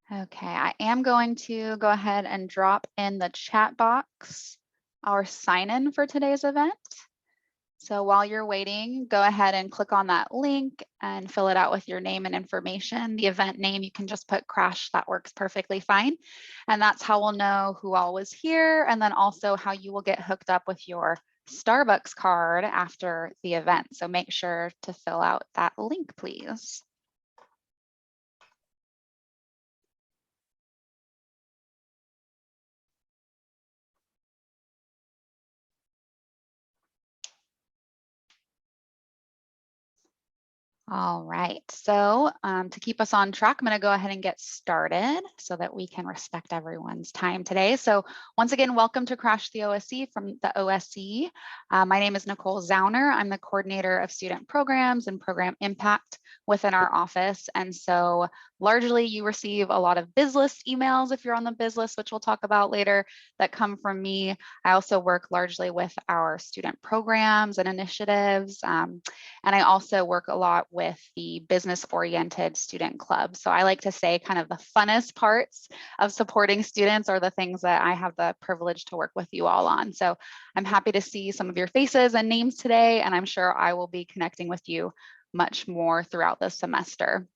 Okay, I am going to go ahead and drop in the chat box our sign-in for today's event. So while you're waiting, go ahead and click on that link and fill it out with your name and information. The event name, you can just put Crash, that works perfectly fine. And that's how we'll know who all was here, and then also how you will get hooked up with your Starbucks card after the event. So make sure to fill out that link, please. All right, so to keep us on track, I'm going to go ahead and get started so that we can respect everyone's time today. So once again, welcome to Crash the OSE from the OSE. My name is Nicole Zauner. I'm the coordinator of student programs and program impact within our office. And so largely you receive a lot of biz list emails if you're on the biz list, which we'll talk about later, that come from me. I also work largely with our student programs and initiatives. And I also work a lot with the business-oriented student club. So I like to say kind of the funnest parts of supporting students are the things that I have the privilege to work with you all on. So I'm happy to see some of your faces and names today, and I'm sure I will be connecting with you much more throughout this semester.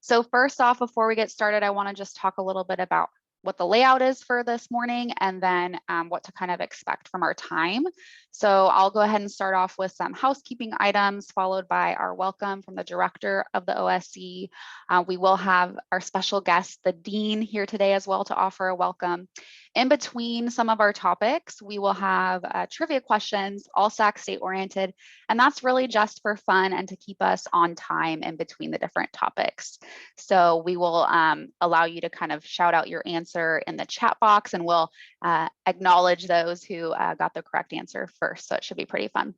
So first off, before we get started, I want to just talk a little bit about what the layout is for this morning, and then what to kind of expect from our time. So I'll go ahead and start off with some housekeeping items, followed by our welcome from the director of the OSE. We will have our special guest, the dean, here today as well to offer a welcome. In between some of our topics, we will have trivia questions, all Sac State oriented, and that's really just for fun and to keep us on time in between the different topics. So we will allow you to kind of shout out your answer in the chat box, and we'll acknowledge those who got the correct answer first. So it should be pretty fun.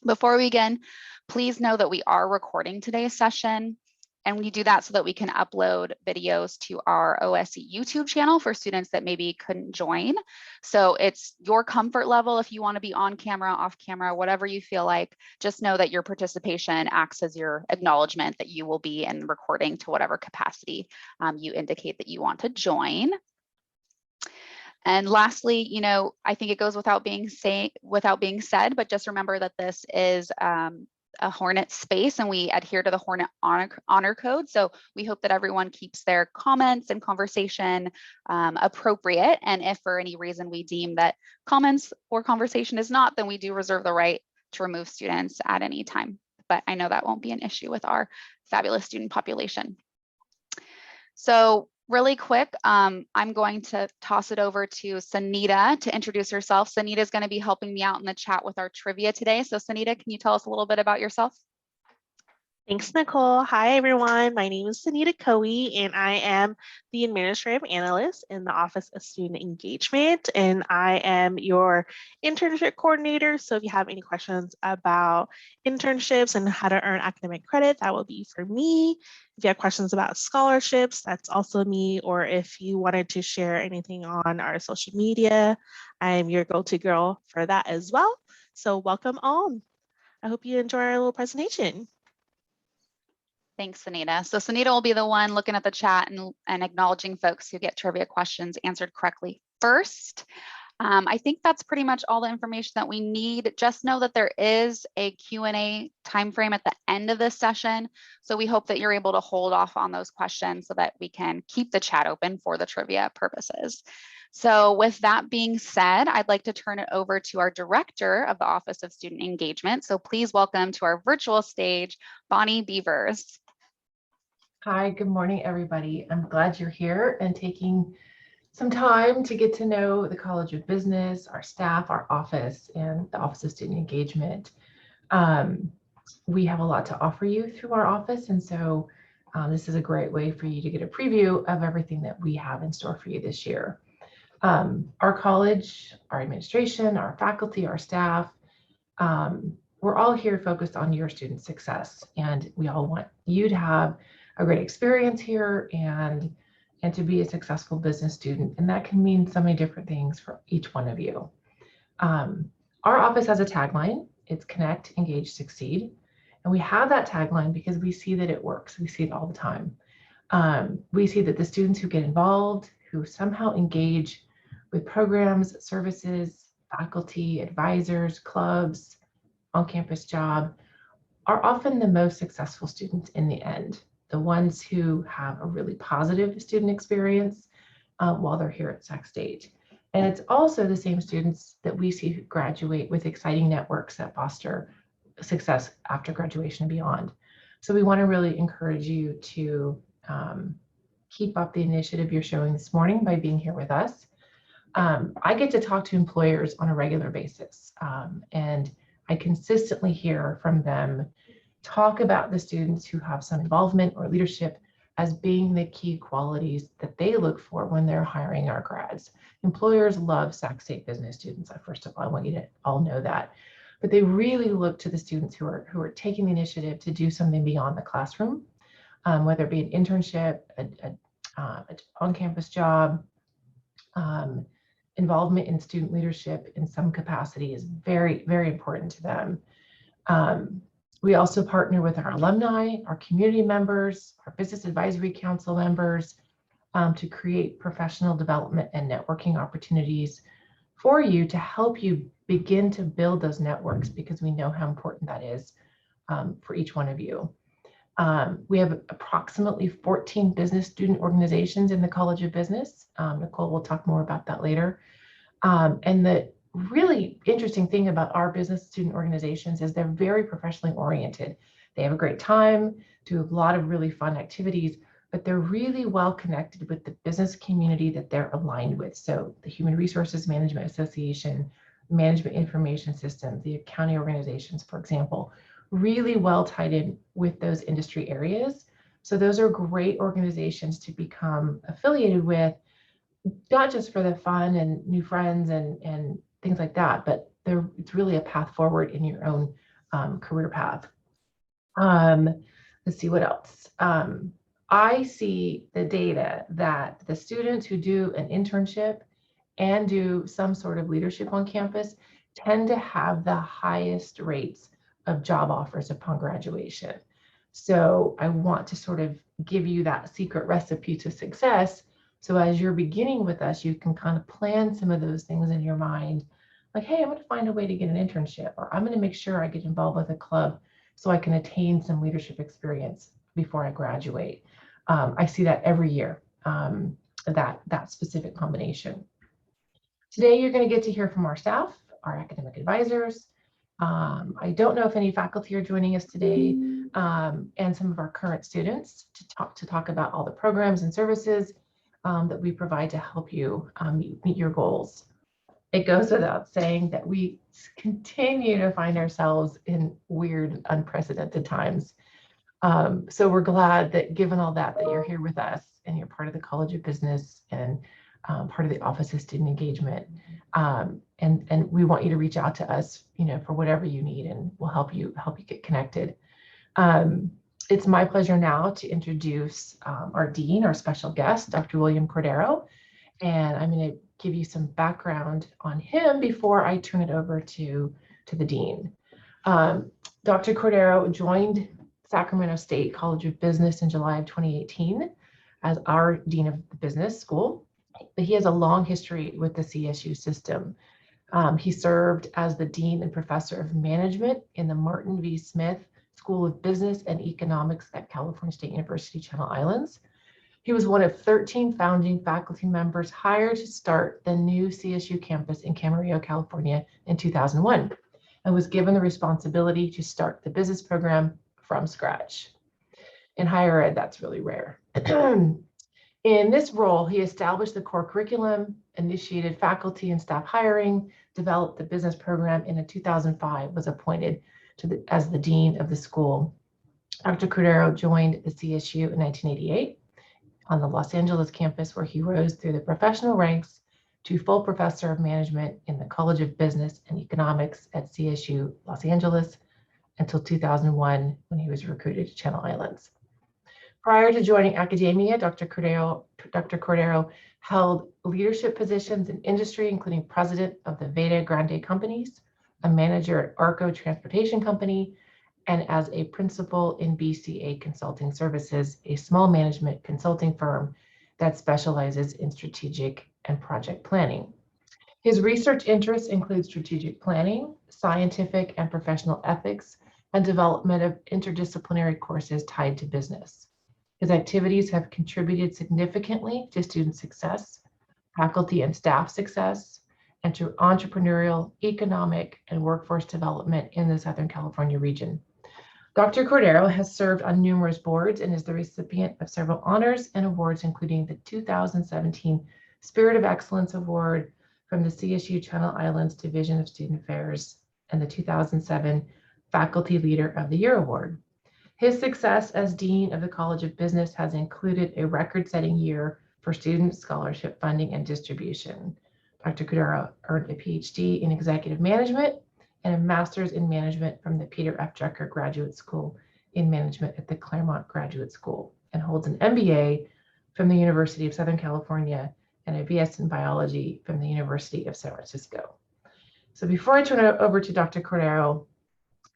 Before we begin, please know that we are recording today's session. And we do that so that we can upload videos to our OSE YouTube channel for students that maybe couldn't join. So it's your comfort level if you want to be on camera, off camera, whatever you feel like. Just know that your participation acts as your acknowledgement that you will be in recording to whatever capacity you indicate that you want to join. And lastly, you know, I think it goes without being said, but just remember that this is a Hornet space, and we adhere to the Hornet honor code. So we hope that everyone keeps their comments and conversation appropriate. And if for any reason we deem that comments or conversation is not, then we do reserve the right to remove students at any time. But I know that won't be an issue with our fabulous student population. So really quick, I'm going to toss it over to Sanita to introduce herself. Sanita is going to be helping me out in the chat with our trivia today. So Sanita, can you tell us a little bit about yourself? Thanks, Nicole. Hi, everyone. My name is Sanita Coe, and I am the Administrative Analyst in the Office of Student Engagement, and I am your internship coordinator. So if you have any questions about internships and how to earn academic credit, that will be for me. If you have questions about scholarships, that's also me. Or if you wanted to share anything on our social media, I'm your go-to girl for that as well. So welcome on. I hope you enjoy our little presentation. Thanks, Sanita. So Sanita will be the one looking at the chat and acknowledging folks who get trivia questions answered correctly first. I think that's pretty much all the information that we need. Just know that there is a Q&A timeframe at the end of this session. So we hope that you're able to hold off on those questions so that we can keep the chat open for the trivia purposes. So with that being said, I'd like to turn it over to our director of the Office of Student Engagement. So please welcome to our virtual stage, Bonnie Beavers. Hi, good morning, everybody. I'm glad you're here and taking some time to get to know the College of Business, our staff, our office, and the Office of Student Engagement. We have a lot to offer you through our office, and so this is a great way for you to get a preview of everything that we have in store for you this year. Our college, our administration, our faculty, our staff, we're all here focused on your student success, and we all want you to have a great experience here and to be a successful business student. And that can mean so many different things for each one of you. Our office has a tagline. It's Connect, Engage, Succeed. And we have that tagline because we see that it works. We see it all the time. We see that the students who get involved, who somehow engage with programs, services, faculty, advisors, clubs, on-campus job, are often the most successful students in the end, the ones who have a really positive student experience while they're here at Sac State. And it's also the same students that we see who graduate with exciting networks that foster success after graduation and beyond. So we want to really encourage you to keep up the initiative you're showing this morning by being here with us. I get to talk to employers on a regular basis, and I consistently hear from them talk about the students who have some involvement or leadership as being the key qualities that they look for when they're hiring our grads. Employers love Sac State business students. First of all, I want you to all know that. But they really look to the students who are taking the initiative to do something beyond the classroom, whether it be an internship, an on-campus job, involvement in student leadership in some capacity is very, very important to them. We also partner with our alumni, our community members, our business advisory council members to create professional development and networking opportunities for you to help you begin to build those networks, because we know how important that is for each one of you. We have approximately 14 business student organizations in the College of Business. Nicole will talk more about that later. And the really interesting thing about our business student organizations is they're very professionally oriented. They have a great time, do a lot of really fun activities, but they're really well connected with the business community that they're aligned with. So the Human Resources Management Association, Management Information Systems, the accounting organizations, for example, really well tied in with those industry areas. So those are great organizations to become affiliated with, not just for the fun and new friends and things like that, but it's really a path forward in your own career path. Let's see what else. I see the data that the students who do an internship and do some sort of leadership on campus tend to have the highest rates of job offers upon graduation. So I want to sort of give you that secret recipe to success. So as you're beginning with us, you can kind of plan some of those things in your mind, like, hey, I'm going to find a way to get an internship, or I'm going to make sure I get involved with a club so I can attain some leadership experience before I graduate. I see that every year, that specific combination. Today, you're going to get to hear from our staff, our academic advisors. I don't know if any faculty are joining us today, and some of our current students to talk about all the programs and services that we provide to help you meet your goals. It goes without saying that we continue to find ourselves in weird, unprecedented times. So we're glad that given all that you're here with us and you're part of the College of Business and part of the Office of Student Engagement. And we want you to reach out to us, for whatever you need, and we'll help you get connected. It's my pleasure now to introduce our dean, our special guest, Dr. William Cordero, and I'm going to give you some background on him before I turn it over to the dean. Dr. Cordero joined Sacramento State College of Business in July of 2018 as our dean of the business school. But he has a long history with the CSU system. He served as the dean and professor of management in the Martin V. Smith School of Business and Economics at California State University, Channel Islands. He was one of 13 founding faculty members hired to start the new CSU campus in Camarillo, California in 2001, and was given the responsibility to start the business program from scratch. In higher ed, that's really rare. In this role, he established the core curriculum, initiated faculty and staff hiring, developed the business program, and in 2005 was appointed as the dean of the school. Dr. Cordero joined the CSU in 1988 on the Los Angeles campus, where he rose through the professional ranks to full professor of management in the College of Business and Economics at CSU Los Angeles until 2001, when he was recruited to Channel Islands. Prior to joining academia, Dr. Cordero held leadership positions in industry, including president of the Veda Grande Companies, a manager at Arco Transportation Company, and as a principal in BCA Consulting Services, a small management consulting firm that specializes in strategic and project planning. His research interests include strategic planning, scientific and professional ethics, and development of interdisciplinary courses tied to business. His activities have contributed significantly to student success, faculty and staff success, and to entrepreneurial, economic, and workforce development in the Southern California region. Dr. Cordero has served on numerous boards and is the recipient of several honors and awards, including the 2017 Spirit of Excellence Award from the CSU Channel Islands Division of Student Affairs and the 2007 Faculty Leader of the Year Award. His success as Dean of the College of Business has included a record-setting year for student scholarship funding and distribution. Dr. Cordero earned a PhD in Executive Management and a Master's in Management from the Peter F. Drucker Graduate School in Management at the Claremont Graduate School, and holds an MBA from the University of Southern California and a BS in Biology from the University of San Francisco. So before I turn it over to Dr. Cordero,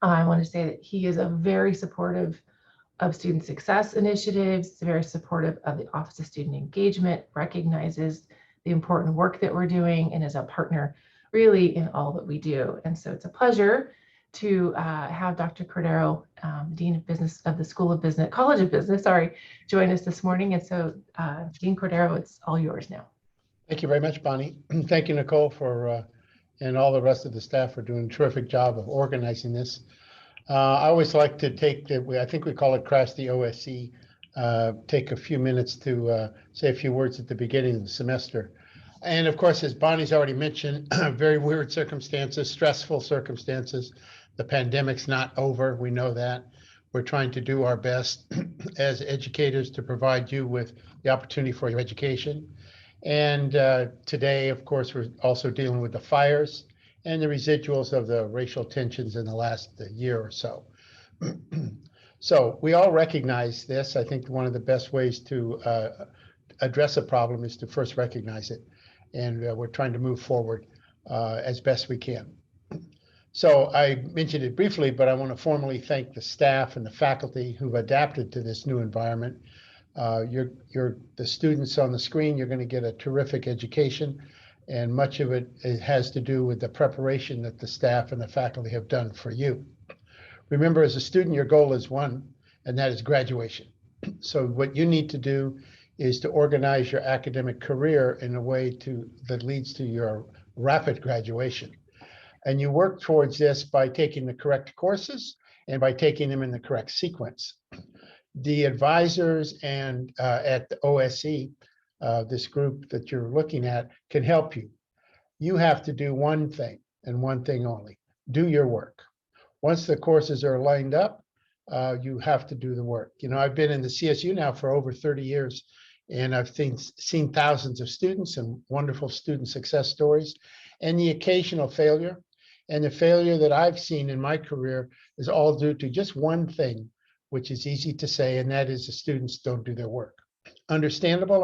I want to say that he is a very supportive of student success initiatives, very supportive of the Office of Student Engagement, recognizes the important work that we're doing, and is a partner really in all that we do. And so it's a pleasure to have Dr. Cordero, Dean of Business of the School of Business, College of Business, join us this morning. And so Dean Cordero, it's all yours now. Thank you very much, Bonnie. Thank you, Nicole, and all the rest of the staff for doing a terrific job of organizing this. I always like to I think we call it Crash the OSE, take a few minutes to say a few words at the beginning of the semester. And of course, as Bonnie's already mentioned, very weird circumstances, stressful circumstances. The pandemic's not over, we know that. We're trying to do our best as educators to provide you with the opportunity for your education. And today, of course, we're also dealing with the fires and the residuals of the racial tensions in the last year or so. So we all recognize this. I think one of the best ways to address a problem is to first recognize it. And we're trying to move forward as best we can. So I mentioned it briefly, but I want to formally thank the staff and the faculty who've adapted to this new environment. The students on the screen, you're going to get a terrific education, and much of it has to do with the preparation that the staff and the faculty have done for you. Remember, as a student, your goal is one, and that is graduation. So what you need to do is to organize your academic career in a way that leads to your rapid graduation. And you work towards this by taking the correct courses and by taking them in the correct sequence. The advisors and at the OSE, this group that you're looking at, can help you. You have to do one thing and one thing only: do your work. Once the courses are lined up, you have to do the work. You know, I've been in the CSU now for over 30 years, and I've seen thousands of students and wonderful student success stories, and the occasional failure. And the failure that I've seen in my career is all due to just one thing, which is easy to say, and that is the students don't do their work. Understandable,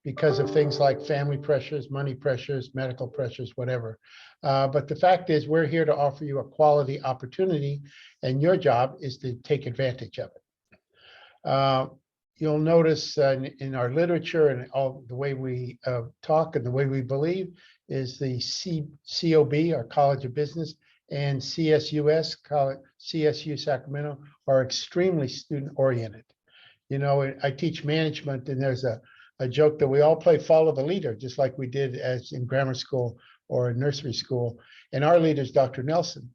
because of things like family pressures, money pressures, medical pressures, whatever. But the fact is, we're here to offer you a quality opportunity, and your job is to take advantage of it. You'll notice in our literature and all the way we talk and the way we believe is the COB, our College of Business, and CSUS, CSU Sacramento, are extremely student-oriented. You know, I teach management, and there's a joke that we all play follow the leader, just like we did as in grammar school or in nursery school. And our leader is Dr. Nelson.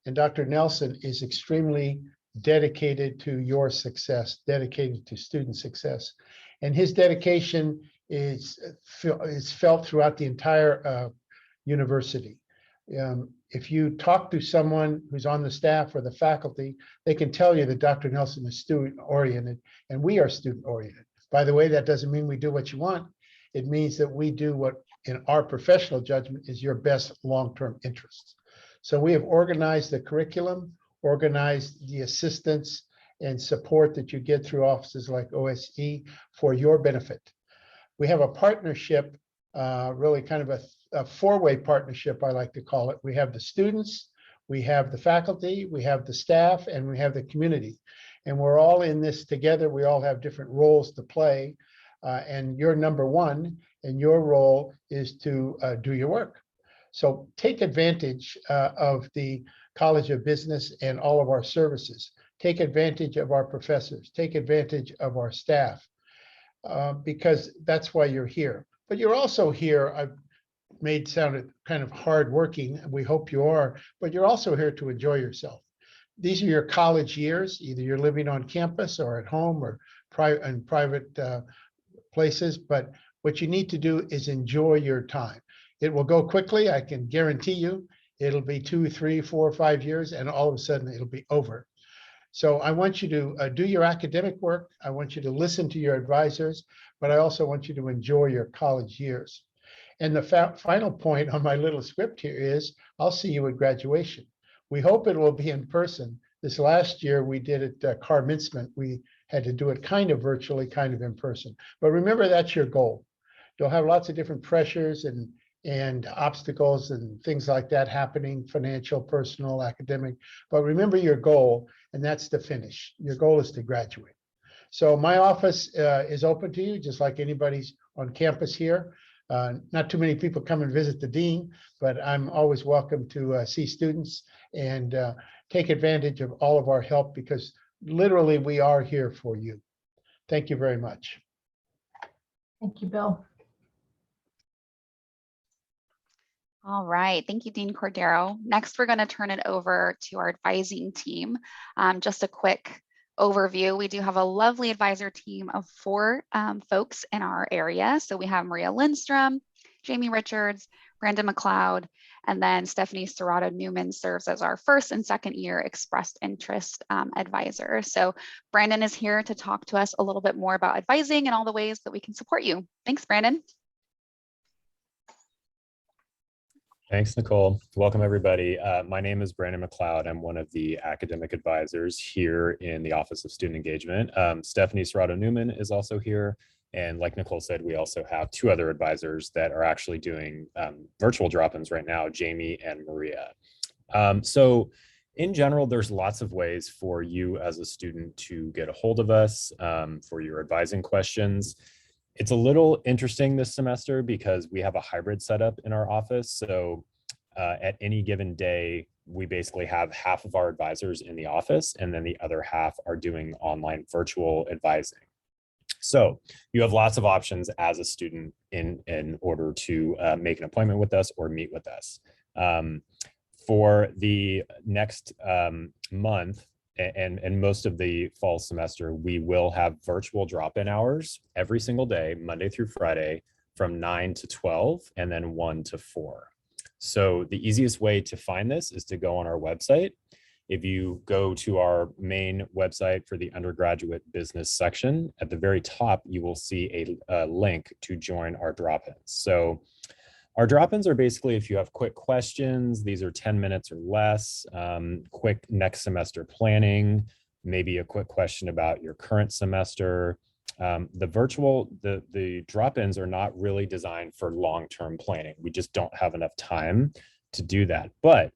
And Dr. Nelson is extremely dedicated to your success, dedicated to student success. And his dedication is felt throughout the entire university. If you talk to someone who's on the staff or the faculty, they can tell you that Dr. Nelson is student-oriented, and we are student-oriented. By the way, that doesn't mean we do what you want. It means that we do what, in our professional judgment, is your best long-term interests. So we have organized the curriculum, organized the assistance and support that you get through offices like OSE for your benefit. We have a partnership, really kind of a four-way partnership, I like to call it. We have the students, We have the faculty, we have the staff, and we have the community. And we're all in this together. We all have different roles to play. And you're number one, and your role is to do your work. So take advantage of the College of Business and all of our services. Take advantage of our professors. Take advantage of our staff, because that's why you're here. But you're also here, I've made sound kind of hardworking, and we hope you are, but you're also here to enjoy yourself. These are your college years. Either you're living on campus or at home or in private places, but what you need to do is enjoy your time. It will go quickly, I can guarantee you. It'll be 2, 3, 4, 5 years, and all of a sudden it'll be over. So I want you to do your academic work. I want you to listen to your advisors, but I also want you to enjoy your college years. And the final point on my little script here is, I'll see you at graduation. We hope it will be in person. This last year we did it commencement. We had to do it kind of virtually, kind of in person. But remember, that's your goal. You'll have lots of different pressures and obstacles and things like that happening, financial, personal, academic. But remember your goal, and that's to finish. Your goal is to graduate. So my office is open to you, just like anybody's on campus here. Not too many people come and visit the dean, but I'm always welcome to see students and take advantage of all of our help, because literally we are here for you. Thank you very much. Thank you, Bill. All right, thank you, Dean Cordero. Next, we're going to turn it over to our advising team. Just a quick overview. We do have a lovely advisor team of 4 folks in our area. So we have Maria Lindstrom, Jamie Richards, Brandon McLeod, and then Stephanie Serrato Newman serves as our first and second year expressed interest advisor. So Brandon is here to talk to us a little bit more about advising and all the ways that we can support you. Thanks, Brandon. Thanks, Nicole. Welcome, everybody. My name is Brandon McLeod. I'm one of the academic advisors here in the Office of Student Engagement. Stephanie Serrato Newman is also here. And like Nicole said, we also have 2 other advisors that are actually doing virtual drop-ins right now, Jamie and Maria. So in general, there's lots of ways for you as a student to get a hold of us for your advising questions. It's a little interesting this semester because we have a hybrid setup in our office. So at any given day, we basically have half of our advisors in the office, and then the other half are doing online virtual advising. So you have lots of options as a student in order to make an appointment with us or meet with us. For the next month, and most of the fall semester, we will have virtual drop-in hours every single day, Monday through Friday, from 9 to 12 and then 1 to 4. So the easiest way to find this is to go on our website. If you go to our main website for the undergraduate business section, at the very top, you will see a link to join our drop-ins. So our drop-ins are basically if you have quick questions, these are 10 minutes or less, quick next semester planning, maybe a quick question about your current semester. The drop-ins are not really designed for long-term planning. We just don't have enough time to do that. But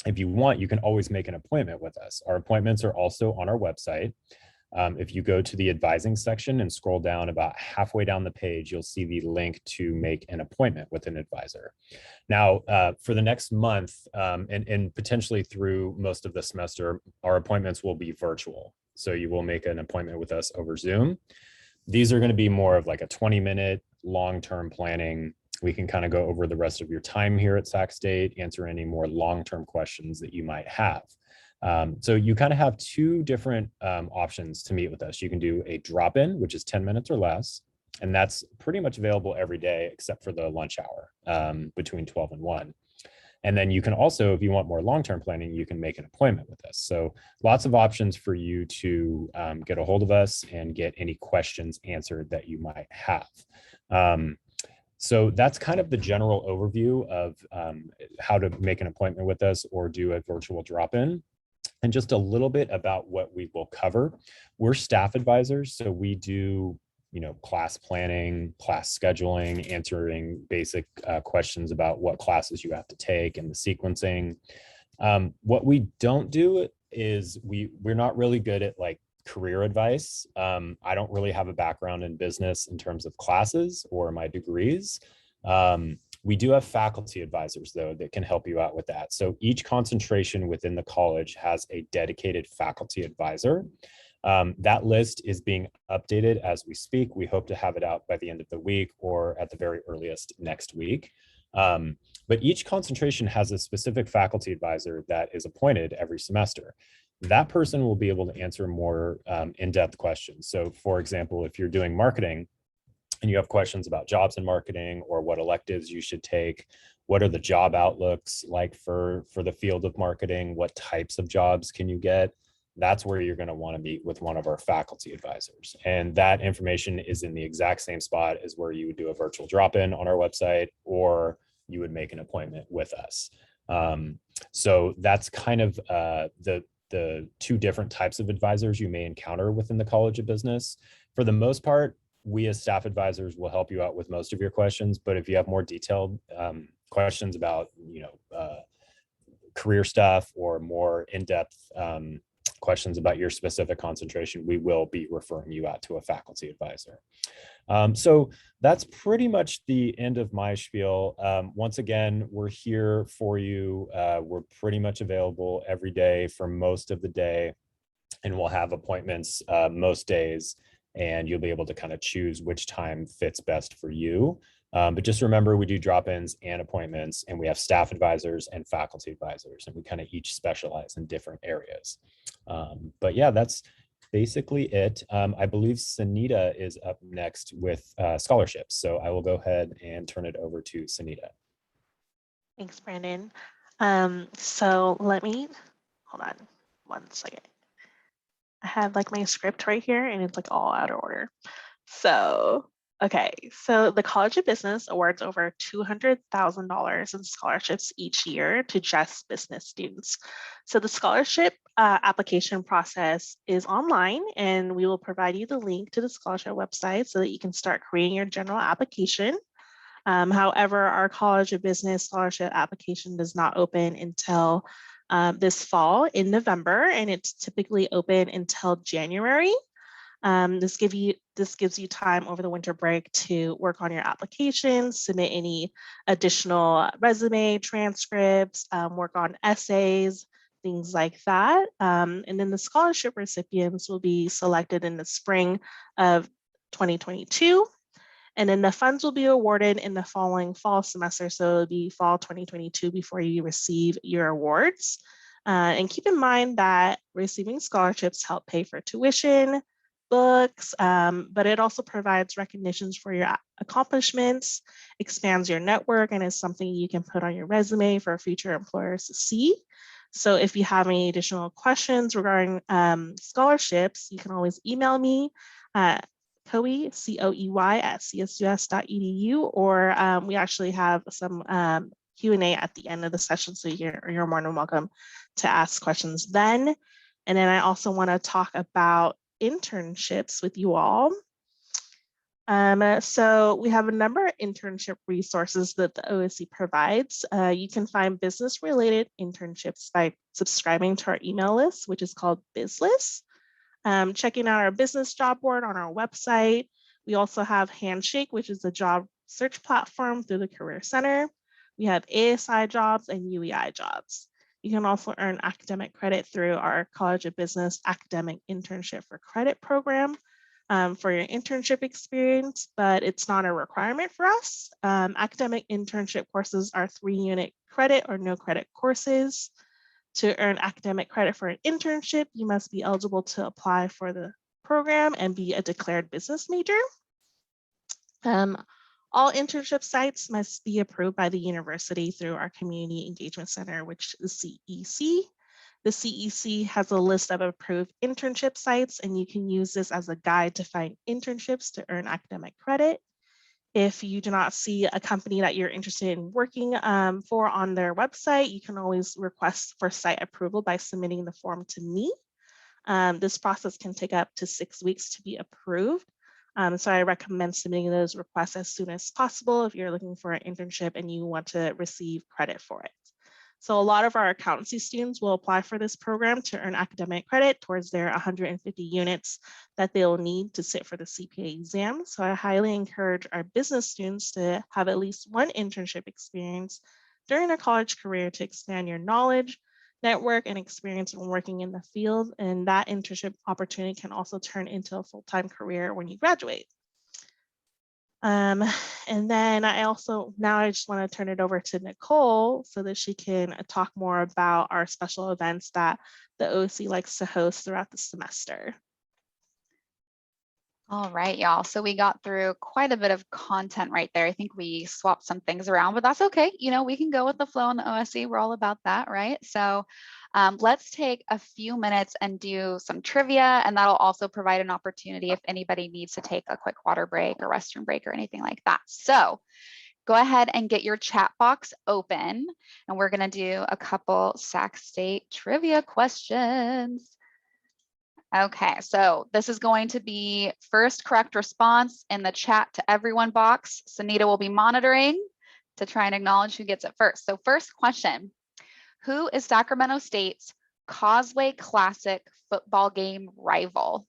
if you want, you can always make an appointment with us. Our appointments are also on our website. If you go to the advising section and scroll down about halfway down the page, you'll see the link to make an appointment with an advisor. Now, for the next month and potentially through most of the semester, our appointments will be virtual. So you will make an appointment with us over Zoom. These are going to be more of like a 20-minute long-term planning. We can kind of go over the rest of your time here at Sac State, answer any more long-term questions that you might have. So you kind of have 2 different options to meet with us. You can do a drop-in, which is 10 minutes or less, and that's pretty much available every day except for the lunch hour between 12 and 1. And then you can also, if you want more long-term planning, you can make an appointment with us. So lots of options for you to get a hold of us and get any questions answered that you might have. So that's kind of the general overview of how to make an appointment with us or do a virtual drop-in. And just a little bit about what we will cover. We're staff advisors, so we do, class planning, class scheduling, answering basic questions about what classes you have to take and the sequencing. What we don't do is we're not really good at like career advice. I don't really have a background in business in terms of classes or my degrees. We do have faculty advisors, though, that can help you out with that. So each concentration within the college has a dedicated faculty advisor. That list is being updated as we speak. We hope to have it out by the end of the week or at the very earliest next week. But each concentration has a specific faculty advisor that is appointed every semester. That person will be able to answer more in-depth questions. So for example, if you're doing marketing, and you have questions about jobs in marketing or what electives you should take, what are the job outlooks like for the field of marketing, what types of jobs can you get, that's where you're going to want to meet with one of our faculty advisors. And that information is in the exact same spot as where you would do a virtual drop-in on our website, or you would make an appointment with us. So that's kind of the two different types of advisors you may encounter within the College of Business. For the most part, we as staff advisors will help you out with most of your questions, but if you have more detailed questions about, career stuff or more in-depth questions about your specific concentration, we will be referring you out to a faculty advisor. So that's pretty much the end of my spiel. Once again, we're here for you. We're pretty much available every day for most of the day, and we'll have appointments most days, and you'll be able to kind of choose which time fits best for you. But just remember, we do drop-ins and appointments, and we have staff advisors and faculty advisors, and we kind of each specialize in different areas. But yeah, that's basically it. I believe Sunita is up next with scholarships. So I will go ahead and turn it over to Sunita. Thanks, Brandon. So let me, hold on one second. I have like my script right here and it's like all out of order. So, okay. So the College of Business awards over $200,000 in scholarships each year to just business students. So the scholarship application process is online, and we will provide you the link to the scholarship website so that you can start creating your general application. However, our College of Business scholarship application does not open until this fall in November, and it's typically open until January. This gives you time over the winter break to work on your application, submit any additional resume transcripts, work on essays, things like that. And then the scholarship recipients will be selected in the spring of 2022. And then the funds will be awarded in the following fall semester. So it'll be fall 2022 before you receive your awards. And keep in mind that receiving scholarships help pay for tuition, books, but it also provides recognitions for your accomplishments, expands your network, and is something you can put on your resume for future employers to see. So if you have any additional questions regarding scholarships, you can always email me at Coey, C-O-E-Y @csus.edu, or we actually have some Q&A at the end of the session, so you're more than welcome to ask questions then. And then I also want to talk about internships with you all. So we have a number of internship resources that the OSE provides. You can find business-related internships by subscribing to our email list, which is called Biz List. Checking out our business job board on our website. We also have Handshake, which is a job search platform through the Career Center. We have ASI jobs and UEI jobs. You can also earn academic credit through our College of Business Academic Internship for Credit program for your internship experience, but it's not a requirement for us. Academic internship courses are 3-unit credit or no credit courses. To earn academic credit for an internship, you must be eligible to apply for the program and be a declared business major. All internship sites must be approved by the university through our Community Engagement Center, which is CEC. The CEC has a list of approved internship sites, and you can use this as a guide to find internships to earn academic credit. If you do not see a company that you're interested in working for on their website, you can always request for site approval by submitting the form to me. This process can take up to 6 weeks to be approved. So I recommend submitting those requests as soon as possible if you're looking for an internship and you want to receive credit for it. So a lot of our accountancy students will apply for this program to earn academic credit towards their 150 units that they'll need to sit for the CPA exam. So I highly encourage our business students to have at least one internship experience during their college career to expand your knowledge, network, and experience when working in the field. And that internship opportunity can also turn into a full-time career when you graduate. And then I just want to turn it over to Nicole so that she can talk more about our special events that the OSE likes to host throughout the semester. All right, y'all. So we got through quite a bit of content right there. I think we swapped some things around, but that's okay. You know, we can go with the flow in the OSE. We're all about that, right? So let's take a few minutes and do some trivia, and that'll also provide an opportunity if anybody needs to take a quick water break or restroom break or anything like that. So go ahead and get your chat box open, and we're going to do a couple Sac State trivia questions. Okay, so this is going to be first correct response in the chat to everyone box. Sunita will be monitoring to try and acknowledge who gets it first. So first question, who is Sacramento State's Causeway Classic football game rival?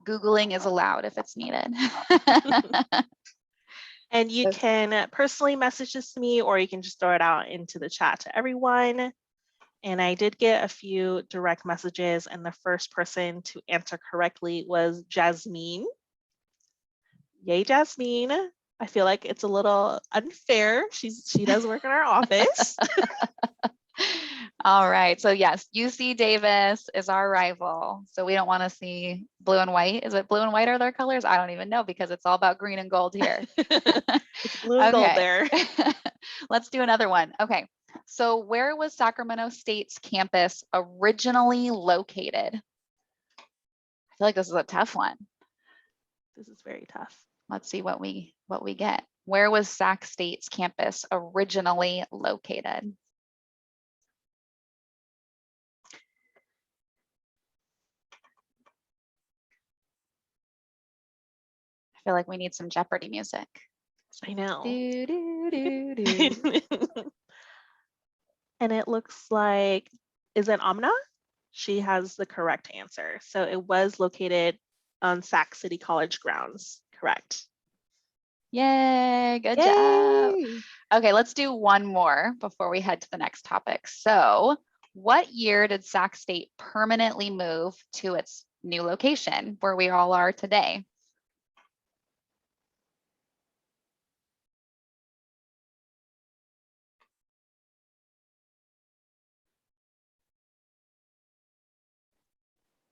Googling is allowed if it's needed. And you can personally message this to me, or you can just throw it out into the chat to everyone. And I did get a few direct messages, and the first person to answer correctly was Jasmine. Yay, Jasmine. I feel like it's a little unfair. She does work in our office. All right, so yes, UC Davis is our rival. So we don't want to see blue and white. Is it blue and white are their colors? I don't even know because it's all about green and gold here. It's blue and gold there. Let's do another one. Okay, so where was Sacramento State's campus originally located? I feel like this is a tough one. This is very tough. Let's see what we get. Where was Sac State's campus originally located? I feel like we need some Jeopardy music. I know. Do, do, do, do. And it looks like, is it Amna? She has the correct answer. So it was located on Sac City College grounds. Correct. Yay, good Yay. job. Okay, let's do one more before we head to the next topic. So what year did Sac State permanently move to its new location where we all are today?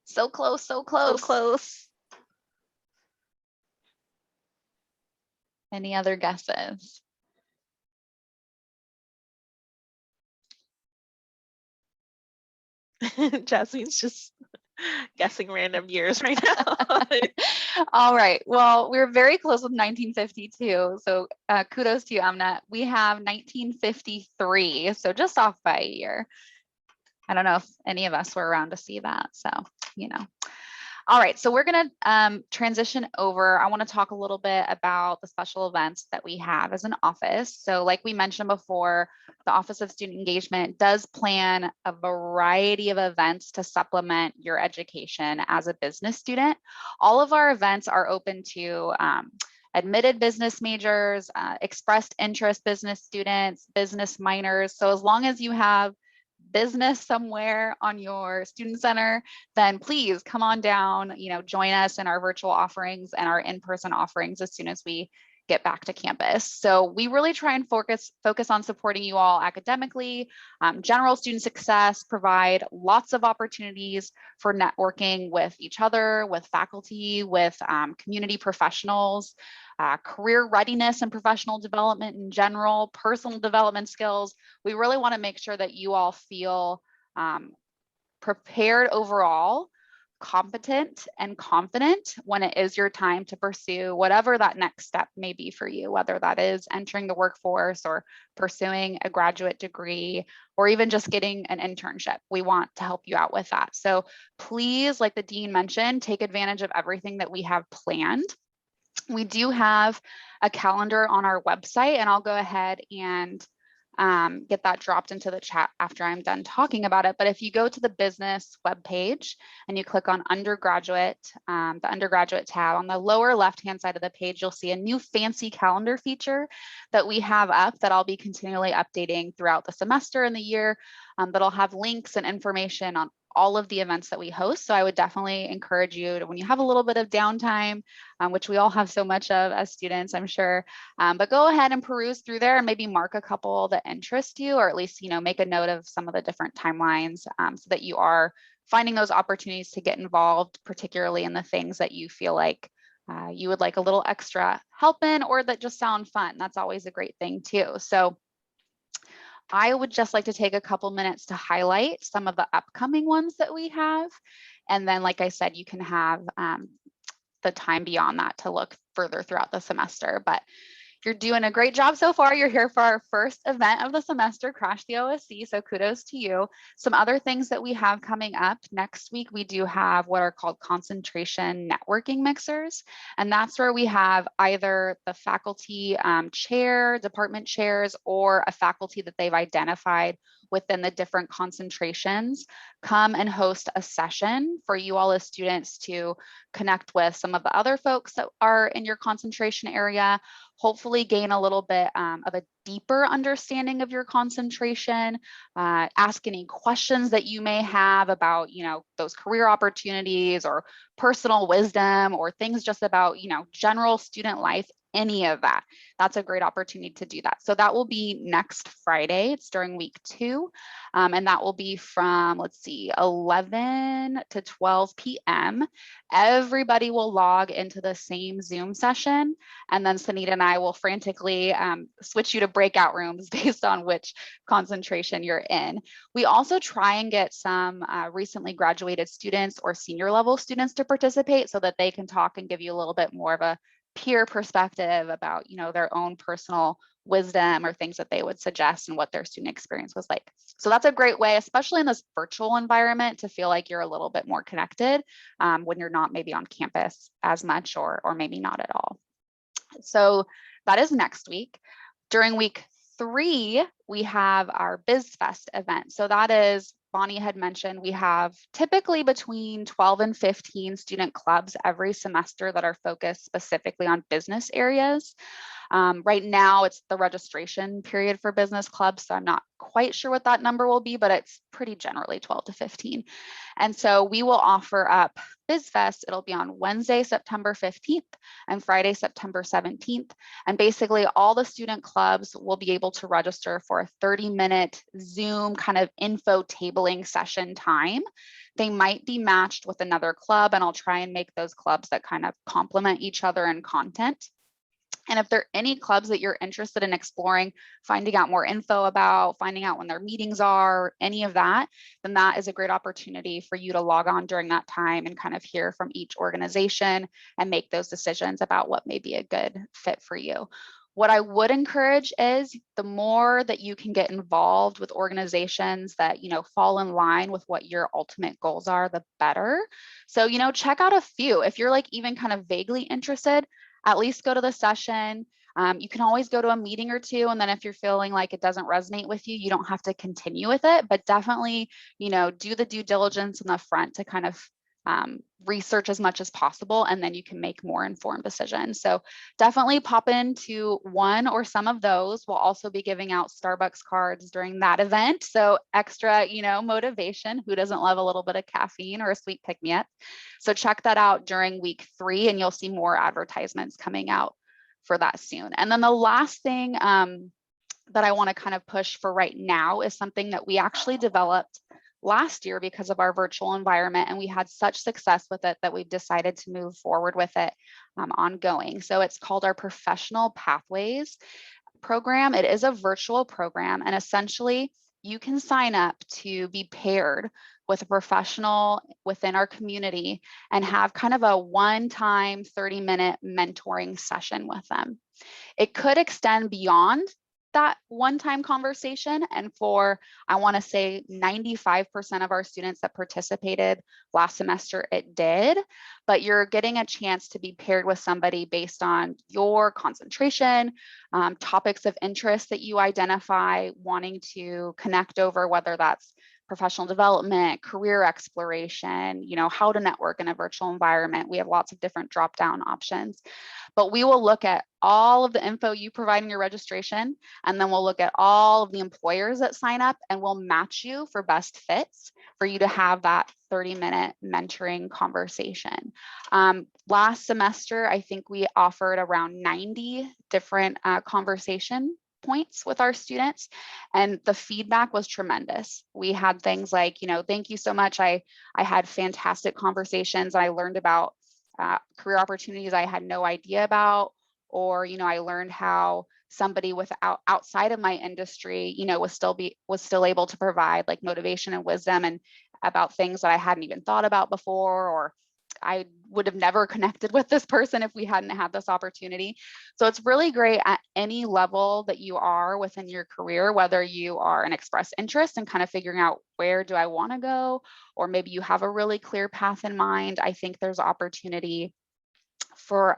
So close, so close. So close. Any other guesses? Jasmine's just guessing random years right now. All right. Well, we're very close with 1952. So kudos to you, Amna. We have 1953. So just off by a year. I don't know if any of us were around to see that. So, you know. All right, so we're going to transition over. I want to talk a little bit about the special events that we have as an office. So like we mentioned before, the Office of Student Engagement does plan a variety of events to supplement your education as a business student. All of our events are open to admitted business majors, expressed interest business students, business minors. So as long as you have business somewhere on your student center, then please come on down, join us in our virtual offerings and our in-person offerings as soon as we get back to campus. So we really try and focus on supporting you all academically, general student success, provide lots of opportunities for networking with each other, with faculty, with community professionals, career readiness and professional development in general, personal development skills. We really want to make sure that you all feel prepared overall competent and confident when it is your time to pursue whatever that next step may be for you, whether that is entering the workforce or pursuing a graduate degree or even just getting an internship. We want to help you out with that. So please, like the dean mentioned, take advantage of everything that we have planned. We do have a calendar on our website, and I'll go ahead and get that dropped into the chat after I'm done talking about it. But if you go to the business webpage and you click on undergraduate, the undergraduate tab on the lower left-hand side of the page, you'll see a new fancy calendar feature that we have up that I'll be continually updating throughout the semester and the year. That'll have links and information on all of the events that we host. So I would definitely encourage you to, when you have a little bit of downtime, which we all have so much of as students, I'm sure, but go ahead and peruse through there and maybe mark a couple that interest you, or at least, make a note of some of the different timelines so that you are finding those opportunities to get involved, particularly in the things that you feel like you would like a little extra help in, or that just sound fun. That's always a great thing too. So I would just like to take a couple minutes to highlight some of the upcoming ones that we have. And then, like I said, you can have the time beyond that to look further throughout the semester. But you're doing a great job so far. You're here for our first event of the semester, Crash the OSE, so kudos to you. Some other things that we have coming up next week, we do have what are called concentration networking mixers. And that's where we have either the faculty chair, department chairs, or a faculty that they've identified within the different concentrations come and host a session for you all as students to connect with some of the other folks that are in your concentration area, hopefully gain a little bit of a deeper understanding of your concentration, ask any questions that you may have about, those career opportunities or personal wisdom or things just about, general student life, any of that. That's a great opportunity to do that. So that will be next Friday. It's during week 2. And that will be from, 11 to 12 p.m. Everybody will log into the same Zoom session. And then Sunita and I will frantically switch you to breakout rooms based on which concentration you're in. We also try and get some recently graduated students or senior level students to participate so that they can talk and give you a little bit more of a peer perspective about, their own personal wisdom or things that they would suggest and what their student experience was like. So that's a great way, especially in this virtual environment, to feel like you're a little bit more connected when you're not maybe on campus as much or maybe not at all. So that is next week. During week 3, we have our Biz Fest event. So that is, Bonnie had mentioned, we have typically between 12 and 15 student clubs every semester that are focused specifically on business areas. Right now, it's the registration period for business clubs, so I'm not quite sure what that number will be, but it's pretty generally 12 to 15. And so we will offer up Biz Fest. It'll be on Wednesday, September 15th and Friday, September 17th. And basically all the student clubs will be able to register for a 30-minute Zoom kind of info tabling session time. They might be matched with another club, and I'll try and make those clubs that kind of complement each other in content. And if there are any clubs that you're interested in exploring, finding out more info about, finding out when their meetings are, any of that, then that is a great opportunity for you to log on during that time and kind of hear from each organization and make those decisions about what may be a good fit for you. What I would encourage is the more that you can get involved with organizations that, fall in line with what your ultimate goals are, the better. So, check out a few. If you're like even kind of vaguely interested, at least go to the session. You can always go to a meeting or two. And then if you're feeling like it doesn't resonate with you, you don't have to continue with it, but definitely, do the due diligence in the front to kind of research as much as possible, and then you can make more informed decisions. So definitely pop into one or some of those. We'll also be giving out Starbucks cards during that event. So extra, motivation. Who doesn't love a little bit of caffeine or a sweet pick-me-up? So check that out during week 3, and you'll see more advertisements coming out for that soon. And then the last thing that I want to kind of push for right now is something that we actually developed last year because of our virtual environment, and we had such success with it that we've decided to move forward with it ongoing. So it's called our Professional Pathways program. It is a virtual program, and essentially you can sign up to be paired with a professional within our community and have kind of a one-time 30-minute mentoring session with them. It could extend beyond that one-time conversation. And for, I want to say 95% of our students that participated last semester, it did, but you're getting a chance to be paired with somebody based on your concentration, topics of interest that you identify, wanting to connect over, whether that's professional development, career exploration, you know, how to network in a virtual environment. We have lots of different drop-down options, but we will look at all of the info you provide in your registration, and then we'll look at all of the employers that sign up, and we'll match you for best fits for you to have that 30-minute mentoring conversation. Last semester, I think we offered around 90 different conversation points with our students, and the feedback was tremendous. We had things like, you know, thank you so much. I had fantastic conversations. I learned about career opportunities I had no idea about, or, you know, I learned how somebody outside of my industry, you know, was still able to provide like motivation and wisdom and about things that I hadn't even thought about before, or I would have never connected with this person if we hadn't had this opportunity. So it's really great at any level that you are within your career, whether you are an express interest and kind of figuring out where do I want to go, or maybe you have a really clear path in mind. I think there's opportunity for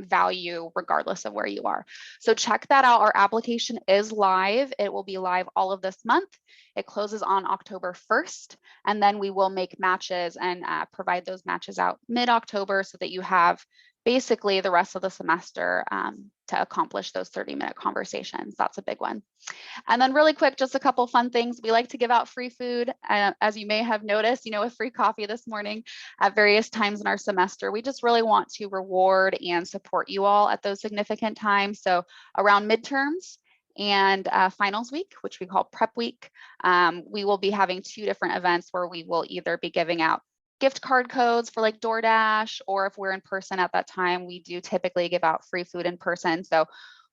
value regardless of where you are. So check that out. Our application is live. It will be live all of this month. It closes on October 1st, and then we will make matches and provide those matches out mid-October so that you have basically the rest of the semester to accomplish those 30-minute conversations. That's a big one. And then really quick, just a couple fun things. We like to give out free food. As you may have noticed, you know, with free coffee this morning at various times in our semester, we just really want to reward and support you all at those significant times. So around midterms and finals week, which we call prep week, we will be having 2 different events where we will either be giving out gift card codes for like DoorDash, or if we're in person at that time, we do typically give out free food in person. So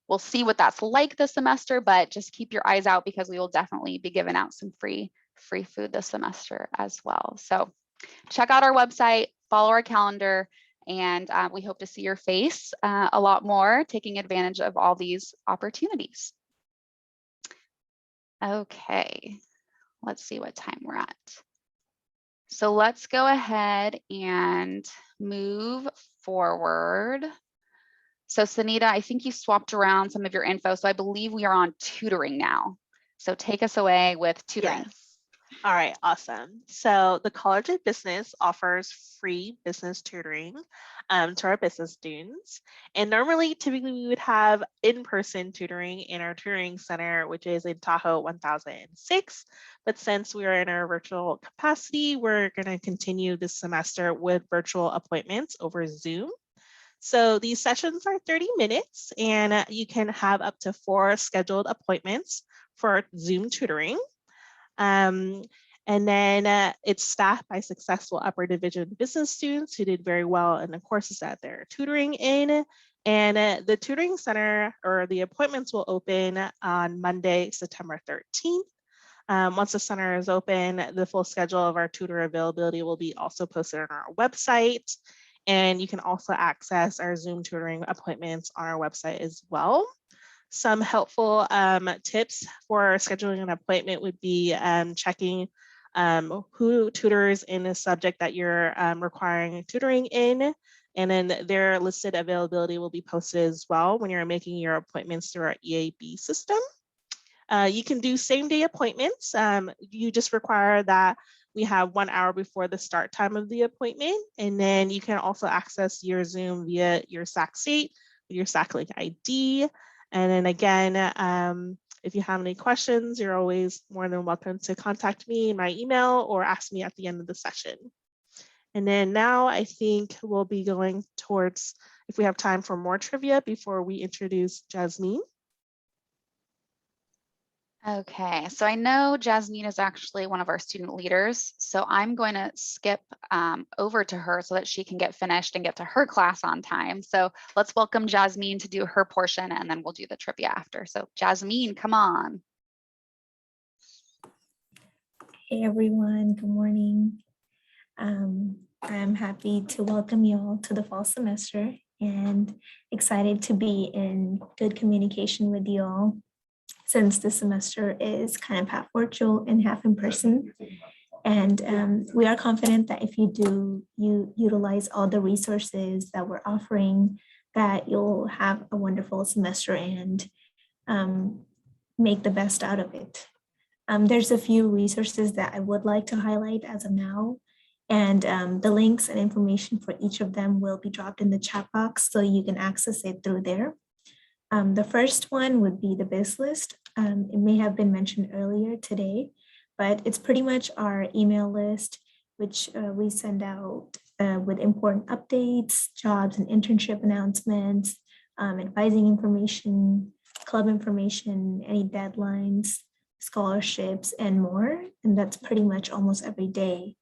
we'll see what that's like this semester, but just keep your eyes out because we will definitely be giving out some free food this semester as well. So check out our website, follow our calendar, and we hope to see your face a lot more, taking advantage of all these opportunities. Okay, let's see what time we're at. So let's go ahead and move forward. So Sunita, I think you swapped around some of your info. So I believe we are on tutoring now. So take us away with tutoring. Yes. All right, awesome. So the College of Business offers free business tutoring to our business students. And normally, typically, we would have in-person tutoring in our tutoring center, which is in Tahoe 1006. But since we are in our virtual capacity, we're going to continue this semester with virtual appointments over Zoom. So these sessions are 30 minutes, and you can have up to 4 scheduled appointments for Zoom tutoring. And then it's staffed by successful upper division business students who did very well in the courses that they're tutoring in. And the tutoring center, or the appointments, will open on Monday, September 13th. Once the center is open, the full schedule of our tutor availability will be also posted on our website. And you can also access our Zoom tutoring appointments on our website as well. Some helpful tips for scheduling an appointment would be checking who tutors in the subject that you're requiring tutoring in, and then their listed availability will be posted as well when you're making your appointments through our EAB system. You can do same-day appointments. You just require that we have 1 hour before the start time of the appointment, and then you can also access your Zoom via your SAC State with your SAC Link ID. And then again, if you have any questions, you're always more than welcome to contact me in my email or ask me at the end of the session. And then now I think we'll be going towards, if we have time for more trivia before we introduce Jasmine. Okay, so I know Jasmine is actually one of our student leaders, so I'm going to skip over to her so that she can get finished and get to her class on time. So let's welcome Jasmine to do her portion, and then we'll do the trivia after. So Jasmine, come on. Hey everyone, good morning. I'm happy to welcome you all to the fall semester and excited to be in good communication with you all since this semester is kind of half virtual and half in person. And we are confident that if you utilize all the resources that we're offering, that you'll have a wonderful semester and make the best out of it. There's a few resources that I would like to highlight as of now, and the links and information for each of them will be dropped in the chat box so you can access it through there. The first one would be the Biz list. It may have been mentioned earlier today, but it's pretty much our email list, which we send out with important updates, jobs and internship announcements, advising information, club information, any deadlines, scholarships, and more. And that's pretty much almost every day.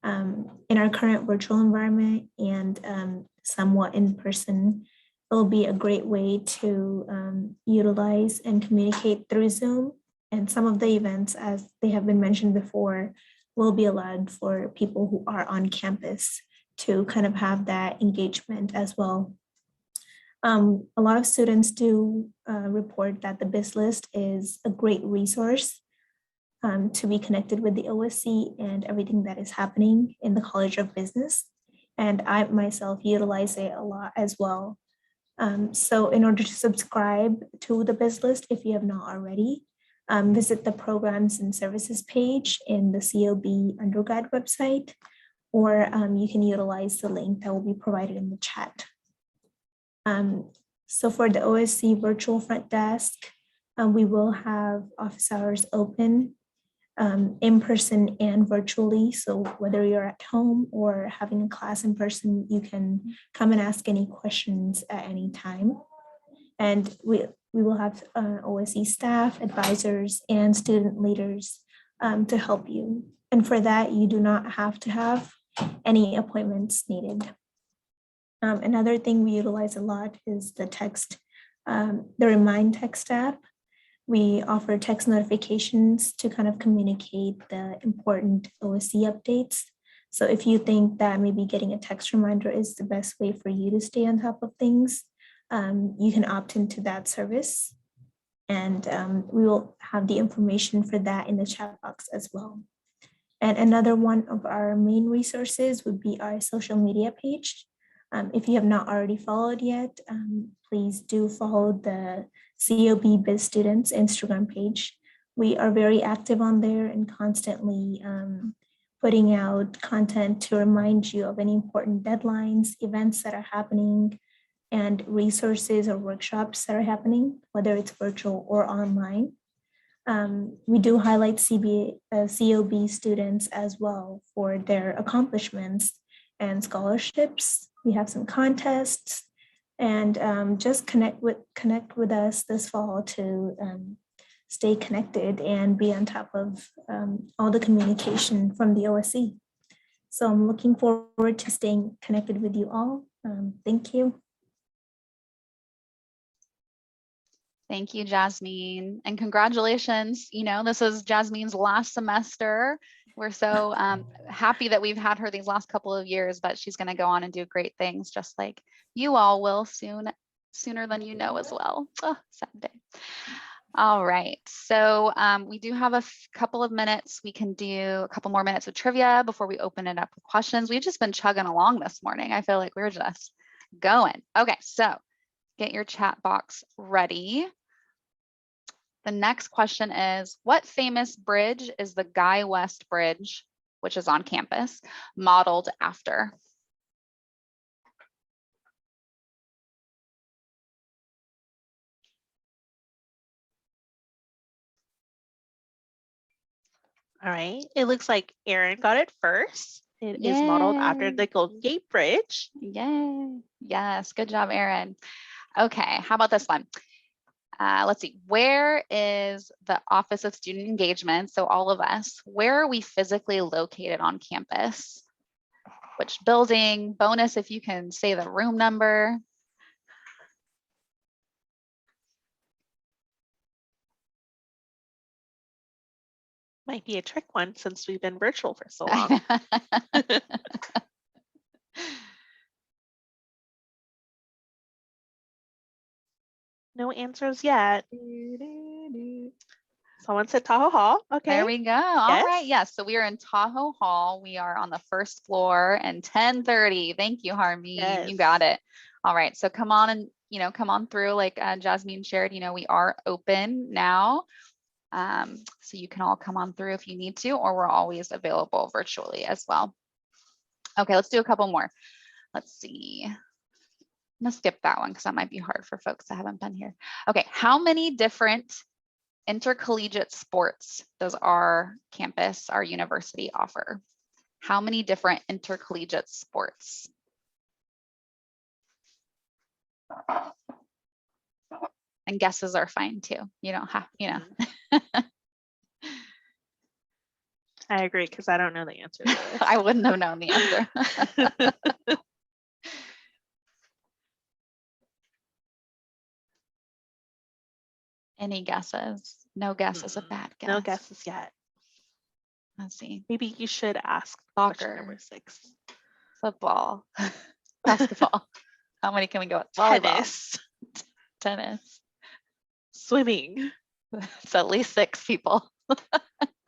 In our current virtual environment and somewhat in person, it will be a great way to utilize and communicate through Zoom. And some of the events, as they have been mentioned before, will be allowed for people who are on campus to kind of have that engagement as well. A lot of students do report that the Biz list is a great resource to be connected with the OSE and everything that is happening in the College of Business. And I myself utilize it a lot as well. So in order to subscribe to the Biz list, if you have not already, visit the Programs and Services page in the COB undergrad website, or you can utilize the link that will be provided in the chat. So for the OSE virtual front desk, we will have office hours open in person and virtually. So whether you're at home or having a class in person, you can come and ask any questions at any time. And we will have OSE staff, advisors, and student leaders to help you. And for that, you do not have to have any appointments needed. Another thing we utilize a lot is the text, the Remind text app. We offer text notifications to kind of communicate the important OSE updates. So if you think that maybe getting a text reminder is the best way for you to stay on top of things, you can opt into that service. And we will have the information for that in the chat box as well. And another one of our main resources would be our social media page. If you have not already followed yet, please do follow the COB Biz Students Instagram page. We are very active on there and constantly putting out content to remind you of any important deadlines, events that are happening, and resources or workshops that are happening, whether it's virtual or online. We do highlight COB students as well for their accomplishments and scholarships. We have some contests, and just connect with us this fall to stay connected and be on top of all the communication from the OSE. So I'm looking forward to staying connected with you all. Thank you. Thank you, Jasmine, and congratulations. You know, this is Jasmine's last semester. We're so happy that we've had her these last couple of years, but she's going to go on and do great things, just like you all will sooner than you know as well. Oh, sad day. All right, so we do have a couple of minutes. We can do a couple more minutes of trivia before we open it up with questions. We've just been chugging along this morning. I feel like we're just going. Okay, so get your chat box ready. The next question is, what famous bridge is the Guy West Bridge, which is on campus, modeled after? All right, it looks like Erin got it first. It is modeled after the Golden Gate Bridge. Yay. Yes, good job, Erin. Okay, how about this one? Let's see, where is the Office of Student Engagement? So all of us, where are we physically located on campus? Which building? Bonus if you can say the room number. Might be a trick one since we've been virtual for so long. No answers yet. Someone said Tahoe Hall. Okay. There we go. All right. Yes. So we are in Tahoe Hall. We are on the first floor and 10:30. Thank you, Harmeen. You got it. All right. So come on and, come on through like Jasmine shared, we are open now. So you can all come on through if you need to, or we're always available virtually as well. Okay, let's do a couple more. Let's see. I'm gonna skip that one because that might be hard for folks that haven't been here. Okay, how many different intercollegiate sports does our campus, our university offer? How many different intercollegiate sports? And guesses are fine too. You don't have, I agree because I don't know the answer to this. I wouldn't have known the answer. Any guesses? No guess is a bad guess. No guesses yet. Let's see. Maybe you should ask Soccer. number 6. Football. Basketball. How many can we go? Volleyball. Tennis. Swimming. It's at least 6 people.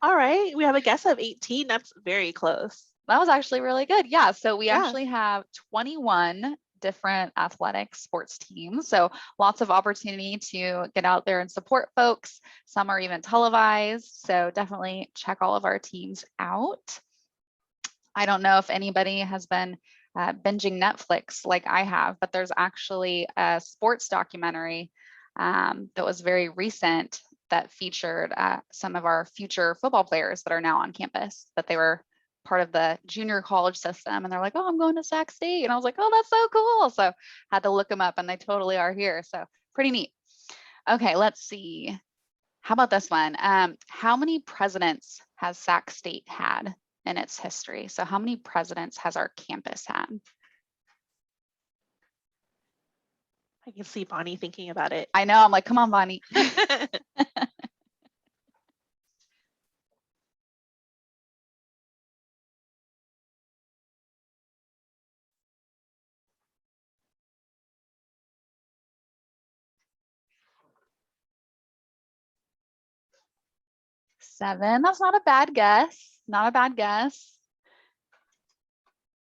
All right. We have a guess of 18. That's very close. That was actually really good. Yeah. So we actually have 21 different athletic sports teams. So lots of opportunity to get out there and support folks. Some are even televised. So definitely check all of our teams out. I don't know if anybody has been binging Netflix like I have, but there's actually a sports documentary that was very recent that featured some of our future football players that are now on campus, that they were part of the junior college system. And they're like, oh, I'm going to Sac State. And I was like, oh, that's so cool. So had to look them up and they totally are here. So pretty neat. Okay, let's see. How about this one? How many presidents has Sac State had in its history? So how many presidents has our campus had? I can see Bonnie thinking about it. I know. I'm like, come on, Bonnie. 7. That's not a bad guess. Not a bad guess.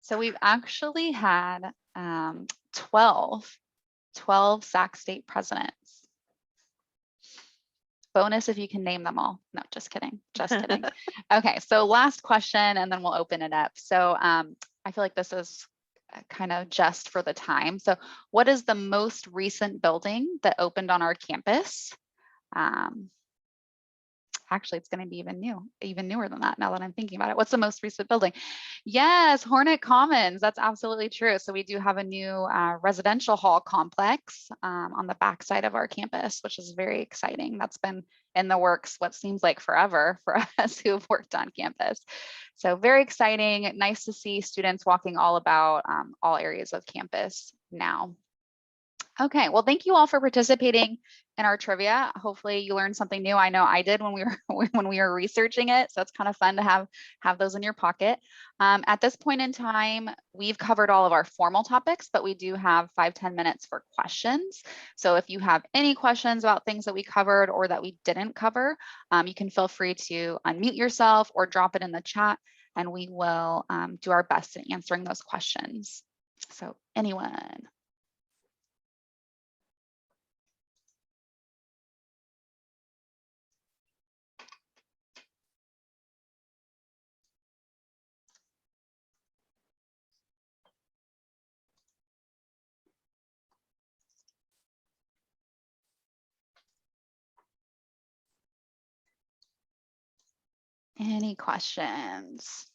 So we've actually had 12 Sac State presidents. Bonus if you can name them all. No, just kidding. Just kidding. Okay, so last question and then we'll open it up. So I feel like this is kind of just for the time. So what is the most recent building that opened on our campus? Actually, it's going to be even newer than that now that I'm thinking about it. What's the most recent building? Yes, Hornet Commons. That's absolutely true. So we do have a new residential hall complex on the backside of our campus, which is very exciting. That's been in the works what seems like forever for us who have worked on campus. So very exciting. Nice to see students walking all about all areas of campus now. Okay, well, thank you all for participating in our trivia. Hopefully you learned something new. I know I did when we were researching it. So it's kind of fun to have those in your pocket. At this point in time, we've covered all of our formal topics, but we do have 5-10 minutes for questions. So if you have any questions about things that we covered or that we didn't cover, you can feel free to unmute yourself or drop it in the chat and we will do our best in answering those questions. So anyone? Any questions?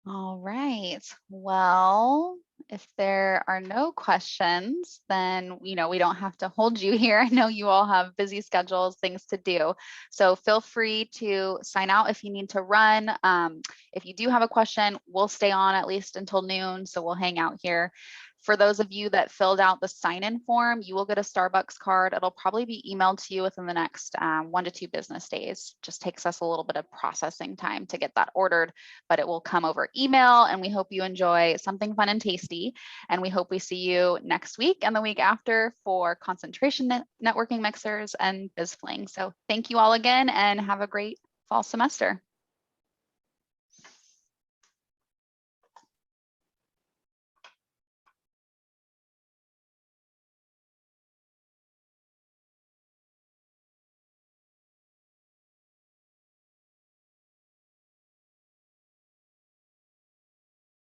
All right. Well, If there are no questions, then we don't have to hold you here. I know you all have busy schedules, things to do. So feel free to sign out if you need to run. If you do have a question, we'll stay on at least until noon. So we'll hang out here. For those of you that filled out the sign-in form, you will get a Starbucks card. It'll probably be emailed to you within the next 1 to 2 business days. Just takes us a little bit of processing time to get that ordered, but it will come over email, and we hope you enjoy something fun and tasty. And we hope we see you next week and the week after for concentration networking mixers and Biz Fling. So thank you all again, and have a great fall semester.